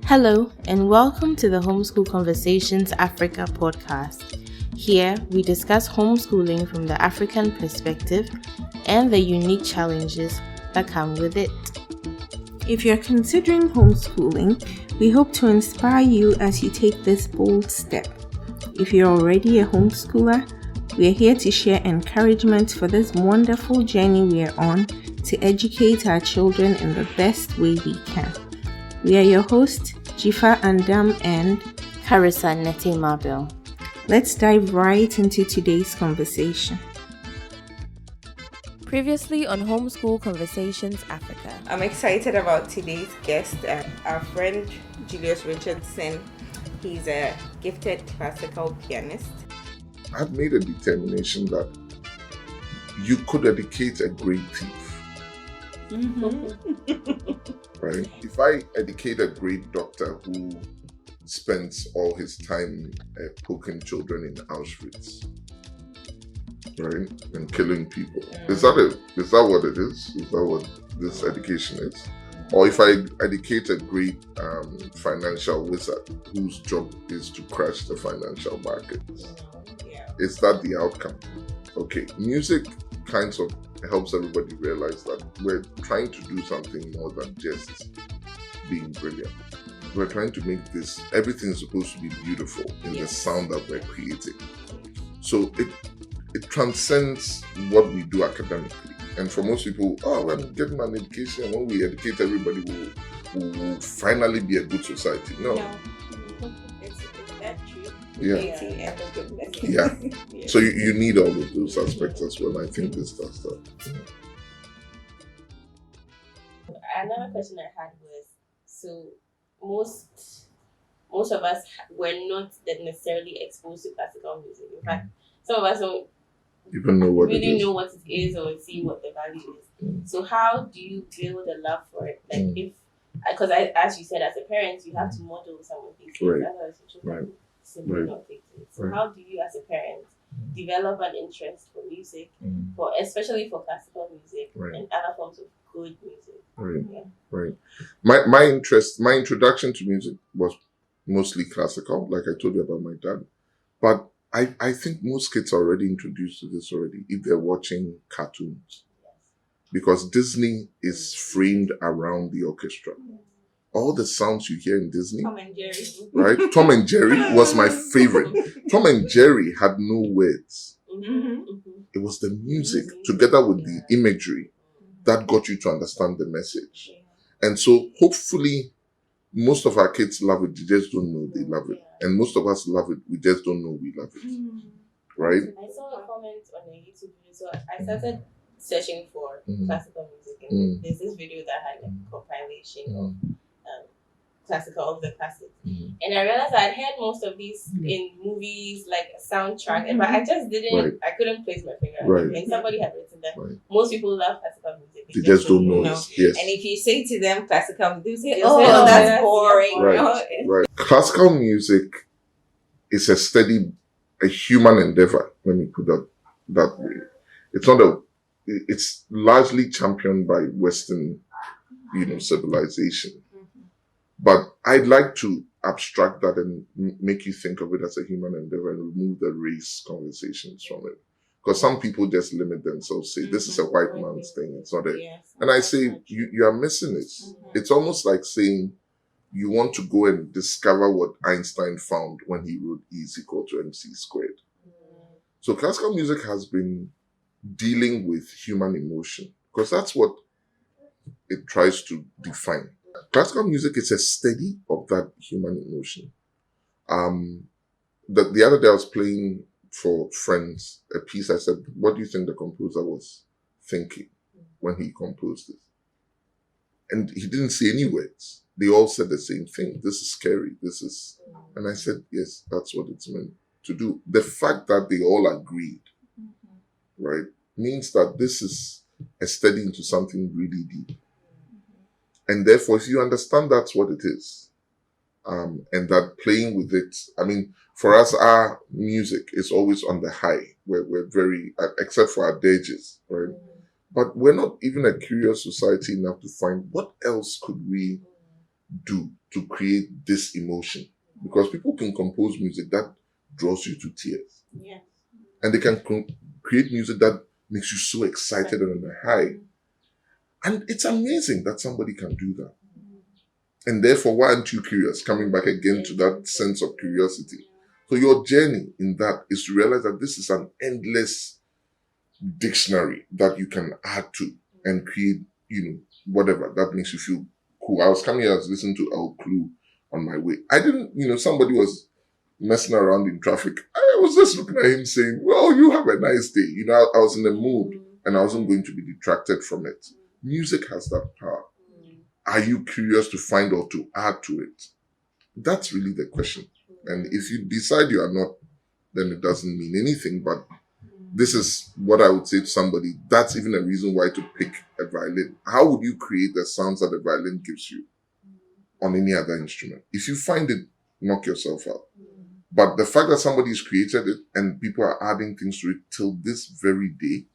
Hello, and welcome to the Homeschool Conversations Africa podcast. Here, we discuss homeschooling from the African perspective and the unique challenges that come with it. If you're considering homeschooling, we hope to inspire you as you take this bold step. If you're already a homeschooler, we're here to share encouragement for this wonderful journey we're on to educate our children in the best way we can. We are your hosts, Jifa Andam and Carissa Nete Mabel. Let's dive right into today's conversation. Previously on Homeschool Conversations Africa. I'm excited about today's guest, our friend Julius Richardson. He's a gifted classical pianist. I've made a determination that you could educate a great thief. Right? If I educate a great doctor who spends all his time poking children in Auschwitz, right, and killing people, is that what it is? Is that what this education is? Or if I educate a great financial wizard whose job is to crash the financial markets, is that the outcome? Okay, music kind of helps everybody realize that we're trying to do something more than just being brilliant. We're trying to make this, everything is supposed to be beautiful in the sound that we're creating. So it transcends what we do academically. And for most people, I'm getting an education, and when we educate everybody, we'll finally be a good society. No. It's that true. Yeah. So you need all of those aspects as well. I think this does that. Another question I had was, so most of us were not necessarily exposed to classical music. In fact, some of us don't even know what really know what it is or see what the value is. So how do you build a love for it? Like because as you said, as a parent, you have to model some of these things. Otherwise, your children simply not take it. So how do you, as a parent, develop an interest for music, especially for classical music and other forms of good music? Right. My introduction to music was mostly classical, like I told you about my dad. But I think most kids are already introduced to this already if they're watching cartoons. Because Disney is framed around the orchestra. All the sounds you hear in Disney, Tom and Jerry. right? Tom and Jerry was my favorite. Tom and Jerry had no words. It was the music together with the imagery that got you to understand the message. And so hopefully most of our kids love it, they just don't know they love it. And most of us love it, we just don't know we love it. Right? I saw a comment on a YouTube video, so I started searching for classical music, and there's this video that had a compilation of of the classics. And I realized I had heard most of these in movies, like a soundtrack, but I just didn't, I couldn't place my finger on it. And somebody had written that most people love classical music. They just don't know. Yes. And if you say to them classical music, they'll say, that's boring. Right. Classical music is a human endeavor. Let me put that way. It's largely championed by Western, civilization. But I'd like to abstract that and make you think of it as a human endeavor and remove the race conversations from it. Because some people just limit themselves, say, this is a white man's thing, it's not a... And I say, you are missing it. It's almost like saying you want to go and discover what Einstein found when he wrote E is equal to MC squared. So classical music has been dealing with human emotion, because that's what it tries to define. Classical music is a study of that human emotion. The other day I was playing for friends a piece. I said, what do you think the composer was thinking when he composed it? And he didn't say any words. They all said the same thing. This is scary. And I said, yes, that's what it's meant to do. The fact that they all agreed, right, means that this is a study into something really deep. And therefore, if you understand that's what it is, and that playing with it, for us, our music is always on the high. We're very, except for our dirges, right? But we're not even a curious society enough to find what else could we do to create this emotion? Because people can compose music that draws you to tears. Yeah. And they can create music that makes you so excited and on a high. And it's amazing that somebody can do that. And therefore, why aren't you curious? Coming back again to that sense of curiosity. So your journey in that is to realize that this is an endless dictionary that you can add to and create, whatever that makes you feel cool. I was coming here, I was listening to El Clue on my way. I didn't, somebody was messing around in traffic. I was just looking at him saying, well, you have a nice day. I was in the mood and I wasn't going to be detracted from it. Music has that power. Are you curious to find or to add to it? That's really the question. And if you decide you are not, then it doesn't mean anything. But this is what I would say to somebody. That's even a reason why to pick a violin. How would you create the sounds that the violin gives you on any other instrument? If you find it, knock yourself out. But the fact that somebody's created it and people are adding things to it till this very day,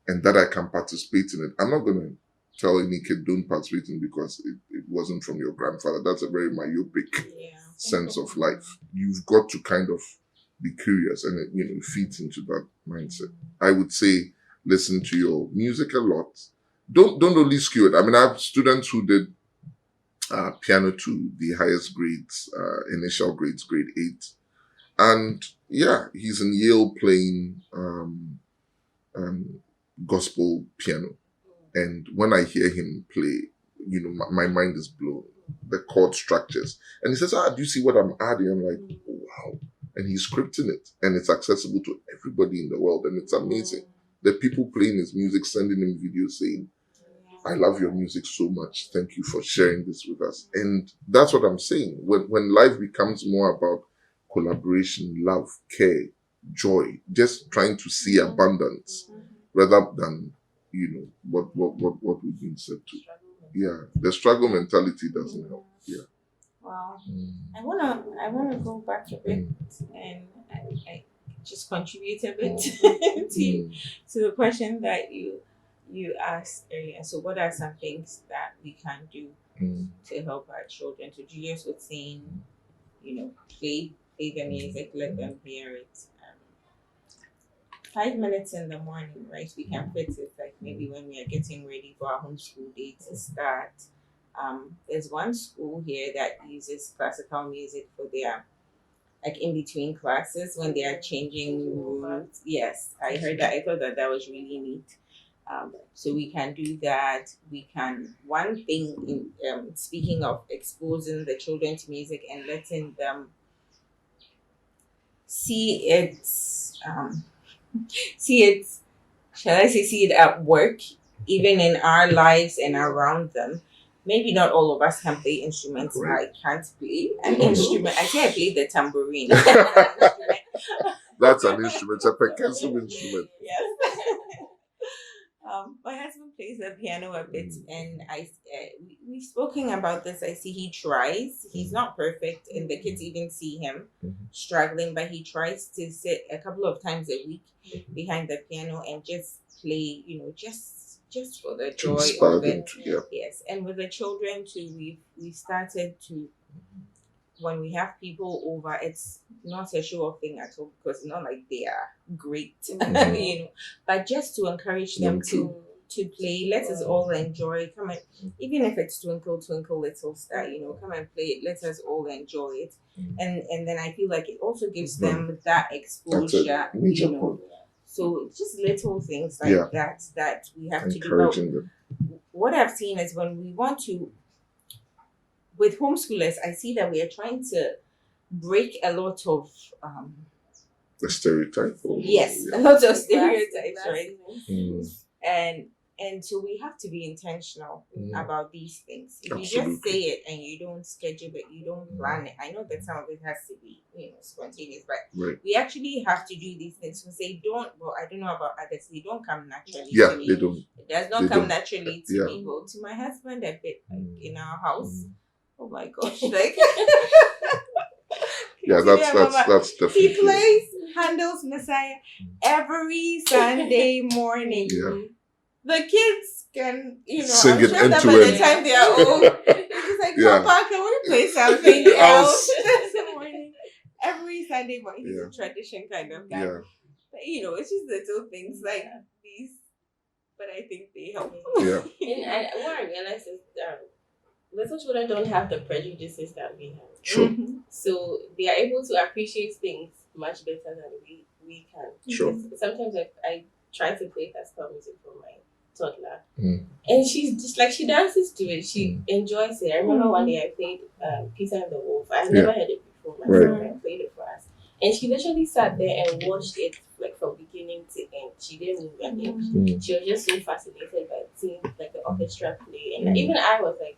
and that I can participate in it, I'm not going to tell any kid don't participate in it because it wasn't from your grandfather. That's a very myopic sense of life. You've got to kind of be curious, and it feeds into that mindset. I would say listen to your music a lot. Don't only skew it. I mean, I have students who did piano to the highest grades, initial grades, grade 8. And yeah, he's in Yale playing gospel piano. And when I hear him play, my mind is blown. The chord structures. And he says, do you see what I'm adding? I'm like, oh, wow. And he's scripting it. And it's accessible to everybody in the world. And it's amazing. The people playing his music, sending him videos saying, I love your music so much. Thank you for sharing this with us. And that's what I'm saying. When life becomes more about collaboration, love, care, joy, just trying to see abundance rather than, what we've been said to. Yeah, the struggle mentality doesn't help. Yeah. Wow. I wanna go back a bit and I just contribute a bit to the question that you asked earlier. So what are some things that we can do to help our children? So Julius was saying, play the music, let them hear it. 5 minutes in the morning, right? We can fit it, like maybe when we are getting ready for our homeschool day to start. There's one school here that uses classical music for their, like in between classes when they are changing rooms. Yes, I heard that. I thought that was really neat. So we can do that. We can, one thing in speaking of exposing the children to music and letting them see it, see it at work, even in our lives and around them. Maybe not all of us can play instruments. I can't play an instrument. I say I play the tambourine. That's an instrument, it's a percussive instrument. Yes. My husband plays the piano a bit, and we've spoken about this. I see he tries. He's not perfect, and the kids even see him struggling, but he tries to sit a couple of times a week behind the piano and just play, just for the joy of it. Yes, and with the children too, we started to, when we have people over, it's not a show off thing at all, because it's not like they are great, but just to encourage them to play. Let us all enjoy. Come and, even if it's Twinkle Twinkle Little Star, come and play it. Let us all enjoy it, and then I feel like it also gives them that exposure. So just little things like that we have to do. What I've seen is when we want to, with homeschoolers, I see that we are trying to break a lot of the stereotype. Yes, a lot of stereotypes, right? And so we have to be intentional about these things. If you just say it and you don't schedule it, you don't plan it. I know that some of it has to be, spontaneous, but we actually have to do these things. Because they don't, well, I don't know about others, they don't come naturally to me. They don't. It does not come naturally to me. Well, to my husband, a bit, like in our house. Oh my gosh, like that's definitely. He plays Handel's Messiah every Sunday morning. The kids can, sing it I'm sure that by the time they are old, it's just like, like, Yeah. Papa, can we play something else this morning? Every Sunday morning, he's a tradition kind of guy. Yeah. But, it's just little things like these. But I think they help. Yeah. And what I realized is little children don't have the prejudices that we have. Sure. So they are able to appreciate things much better than we can. Sure. Sometimes I try to play classical music for my toddler. And she's just like, she dances to it. She enjoys it. I remember one day I played Peter and the Wolf. I've never heard it before myself. I played it for us. And she literally sat there and watched it like from beginning to end. She didn't move an inch. She was just so fascinated by seeing like the orchestra play. And even I was like,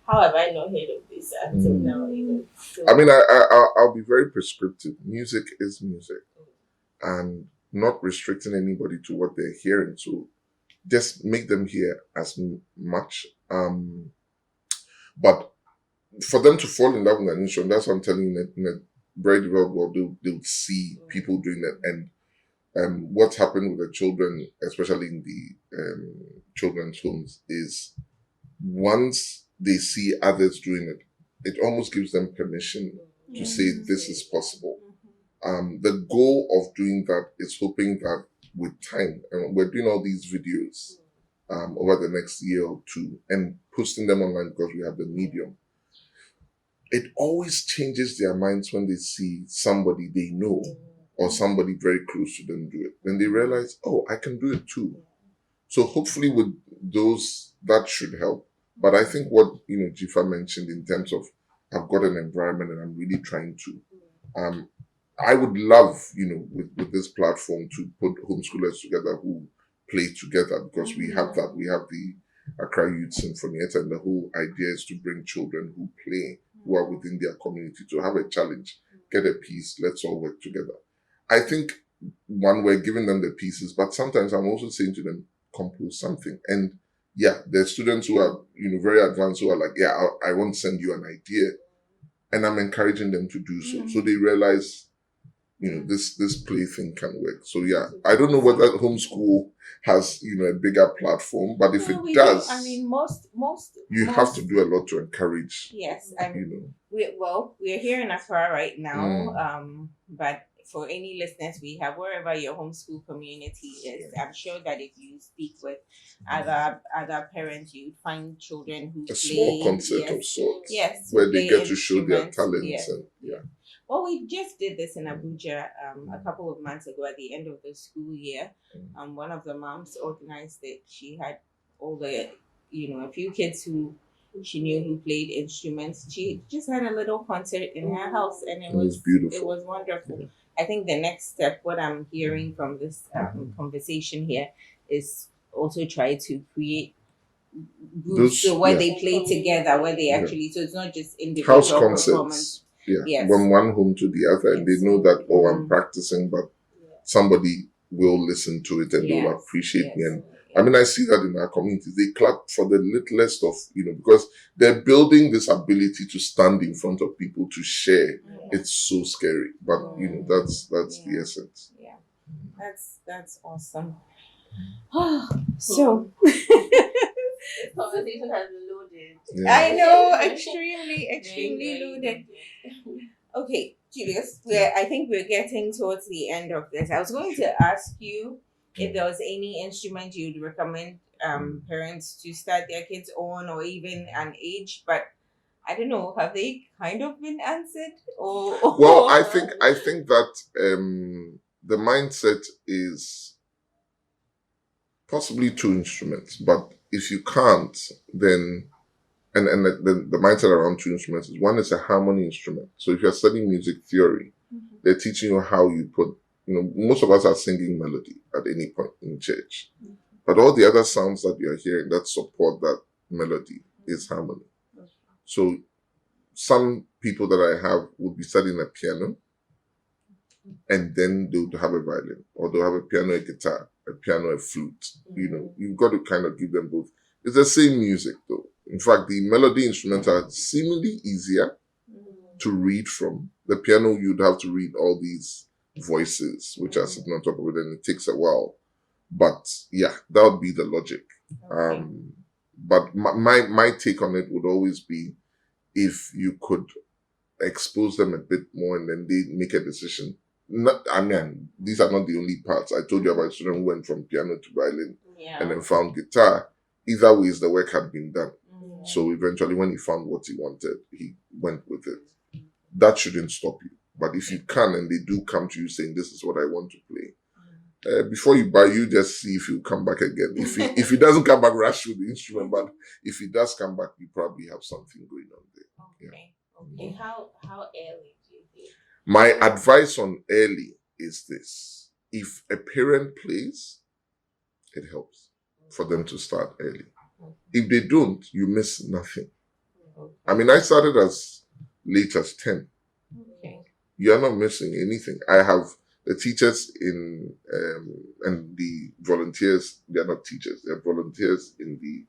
how have I not heard of this until now? So, I mean, I'll be very prescriptive. Music is music. And not restricting anybody to what they're hearing. So just make them hear as much. But for them to fall in love with an instrument, that's what I'm telling you, in a very developed world, they'll see people doing that. And what's happened with the children, especially in the children's homes, is once they see others doing it, it almost gives them permission to say this is possible. The goal of doing that is hoping that with time, and we're doing all these videos over the next year or two and posting them online because we have the medium. It always changes their minds when they see somebody they know or somebody very close to them do it. Then they realize, oh, I can do it too. So hopefully with those, that should help. But I think what, Jifa mentioned in terms of I've got an environment and I'm really trying to, I would love, with this platform to put homeschoolers together who play together, because we have that. We have the Accra Youth Symphonietta, and the whole idea is to bring children who play, who are within their community, to have a challenge, get a piece, let's all work together. I think, one, we're giving them the pieces, but sometimes I'm also saying to them, compose something. And yeah, there's students who are, very advanced who are like, yeah, I want to send you an idea. And I'm encouraging them to do so. So they realize, this play thing can work. So yeah, I don't know whether homeschool has, a bigger platform, but if it does, most you have to do a lot to encourage. Yes, we're here in Accra right now, but for any listeners we have, wherever your homeschool community is, I'm sure that if you speak with other parents, you'd find children who a play small concert of sorts, where they get to show their talents. Well, we just did this in Abuja a couple of months ago at the end of the school year. One of the moms organized it. She had all the, a few kids who she knew who played instruments. She just had a little concert in her house, and it was beautiful. It was wonderful. Yeah. I think the next step, what I'm hearing from this conversation here, is also try to create groups where they play together, where they actually, so it's not just individual house concerts. Performance. Yeah, yes. From one home to the other, and they know that, I'm practicing, but somebody will listen to it and they will appreciate me. And I mean, I see that in our communities. They clap for the littlest of, because they're building this ability to stand in front of people to share. It's so scary, but that's the essence. Yeah, that's awesome. So. This conversation has been loaded. Yeah. I know, extremely loaded. Okay, Julius, I think we're getting towards the end of this. I was going to ask you if there was any instrument you'd recommend parents to start their kids on, or even an age, but I don't know, have they kind of been answered? Well, I think that the mindset is possibly 2 instruments, but if you can't, then and the mindset around 2 instruments is, one is a harmony instrument. So if you're studying music theory, they're teaching you how you put, most of us are singing melody at any point in church, but all the other sounds that you're hearing that support that melody is harmony. So some people that I have would be studying a piano, and then they would have a violin, or they'll have a piano, a guitar, a piano, a flute. You've got to kind of give them both. It's the same music though. In fact, the melody instruments are seemingly easier to read from. The piano, you'd have to read all these voices, which are sitting on top of it, and it takes a while. But yeah, that would be the logic. But my take on it would always be, if you could expose them a bit more and then they make a decision. These are not the only parts. I told you about a student who went from piano to violin and then found guitar. Either ways, the work had been done. So eventually, when he found what he wanted, he went with it. That shouldn't stop you. But if you can, and they do come to you saying, "This is what I want to play," before you buy, you just see if he'll come back again. If he doesn't come back, rush with the instrument. But if he does come back, you probably have something going on there. Okay. How early do you think? My advice on early is this: if a parent plays, it helps for them to start early. If they don't, you miss nothing. I mean, I started as late as 10. You are not missing anything. I have the teachers in and the volunteers. They are not teachers. They are volunteers in the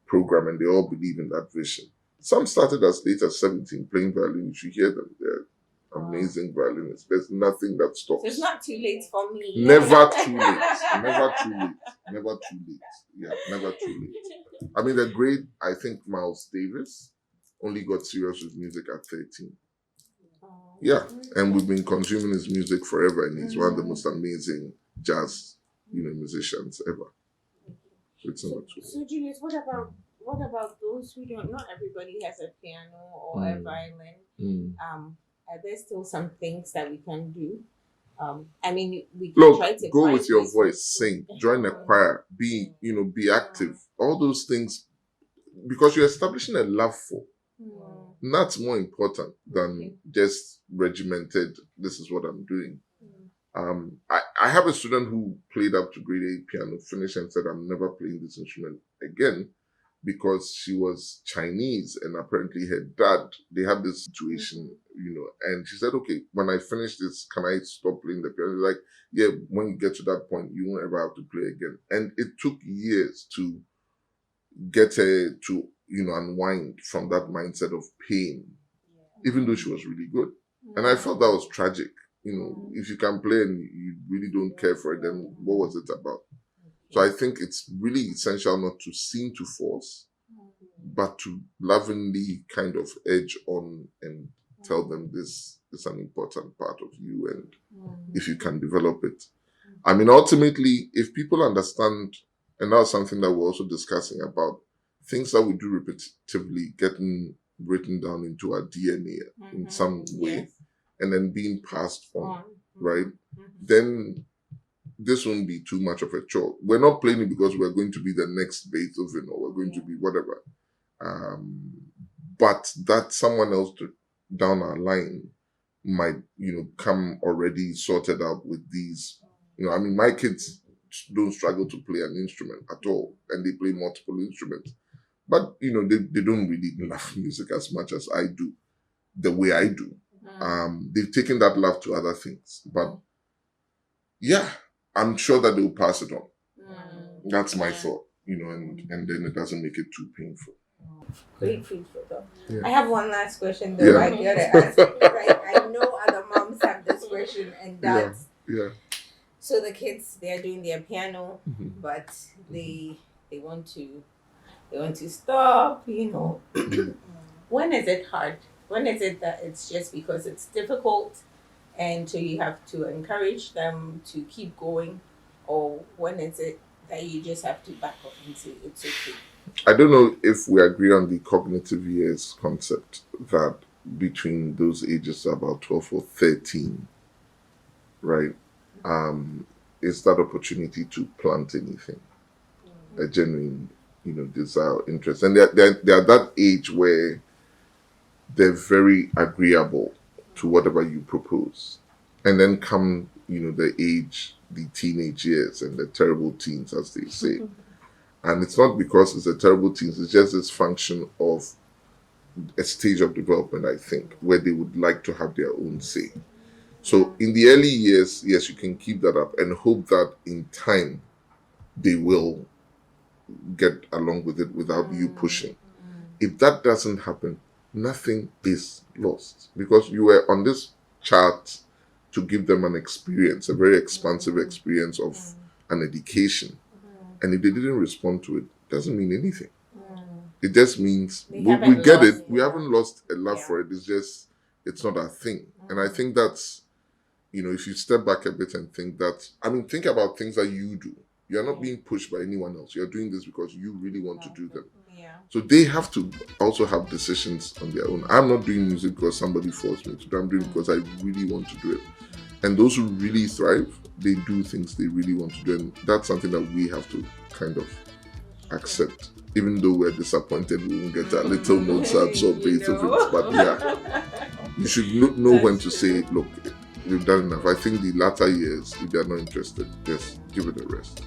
program, and they all believe in that vision. Some started as late as 17 playing violin. You should hear them. They're amazing violinists. There's nothing that stops. So it's not too late for me. Never too late. Never too late. Never too late. Yeah, never too late. I mean, the great, I think Miles Davis only got serious with music at 13. Yeah, and we've been consuming his music forever, and he's one of the most amazing jazz, musicians ever. So it's not true. So Julius, what about those who don't? Not everybody has a piano or a violin. Are there still some things that we can do? I mean, we can try to go with your voice, sing, join a choir, be active. All those things, because you're establishing a love for. And that's more important than just regimented, this is what I'm doing. I have a student who played up to grade 8 piano, finished and said, I'm never playing this instrument again, because she was Chinese and apparently her dad, they had this situation, and she said, okay, when I finish this, can I stop playing the piano? Like, yeah, when you get to that point, you won't ever have to play again. And it took years to get her to, unwind from that mindset of pain, even though she was really good. And I felt that was tragic. If you can play and you really don't care for it, then what was it about? So I think it's really essential not to seem to force, but to lovingly kind of edge on and tell them this is an important part of you, and if you can develop it. I mean, ultimately, if people understand, and that's something that we're also discussing about, things that we do repetitively getting written down into our DNA in some way, and then being passed on, right? Then this won't be too much of a chore. We're not playing it because we're going to be the next Beethoven or we're going to be whatever. But that someone else down our line might, come already sorted out with these. I mean, my kids don't struggle to play an instrument at all, and they play multiple instruments. But, they don't really love music as much as I do, the way I do. They've taken that love to other things. But, yeah, I'm sure that they'll pass it on. That's my thought, and then it doesn't make it too painful. Great food for thought. Yeah. I have one last question though. I gotta ask because I know other moms have this question, and that's so the kids, they are doing their piano, but they want to stop. When is it hard? When is it that it's just because it's difficult, and so you have to encourage them to keep going, or when is it that you just have to back off and say it's okay? I don't know if we agree on the cognitive years concept, that between those ages about 12 or 13, right, is that opportunity to plant anything, a genuine, desire, interest. And they're at that age where they're very agreeable to whatever you propose. And then come, the teenage years and the terrible teens, as they say. And it's not because it's a terrible teens, it's just this function of a stage of development, I think, where they would like to have their own say. So in the early years, yes, you can keep that up and hope that in time they will get along with it without you pushing. If that doesn't happen, nothing is lost, because you were on this chart to give them an experience, a very expansive experience of an education. And if they didn't respond to it, doesn't mean anything. It just means we get it. We haven't lost a love for it. It's just, it's not our thing. And I think that's, if you step back a bit and think think about things that you do. You're not being pushed by anyone else. You're doing this because you really want to do them. Yeah. So they have to also have decisions on their own. I'm not doing music because somebody forced me to do it. I'm doing it because I really want to do it. And those who really thrive, they do things they really want to do. And that's something that we have to kind of accept. Even though we're disappointed, we won't get our little Mozart or Beethoven. But yeah, you should know when to say, look, you've done enough. I think the latter years, if they're not interested, just give it a rest.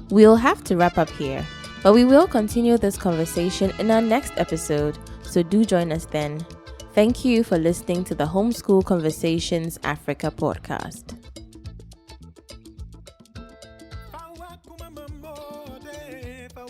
We'll have to wrap up here, but we will continue this conversation in our next episode, so do join us then. Thank you for listening to the Homeschool Conversations Africa podcast.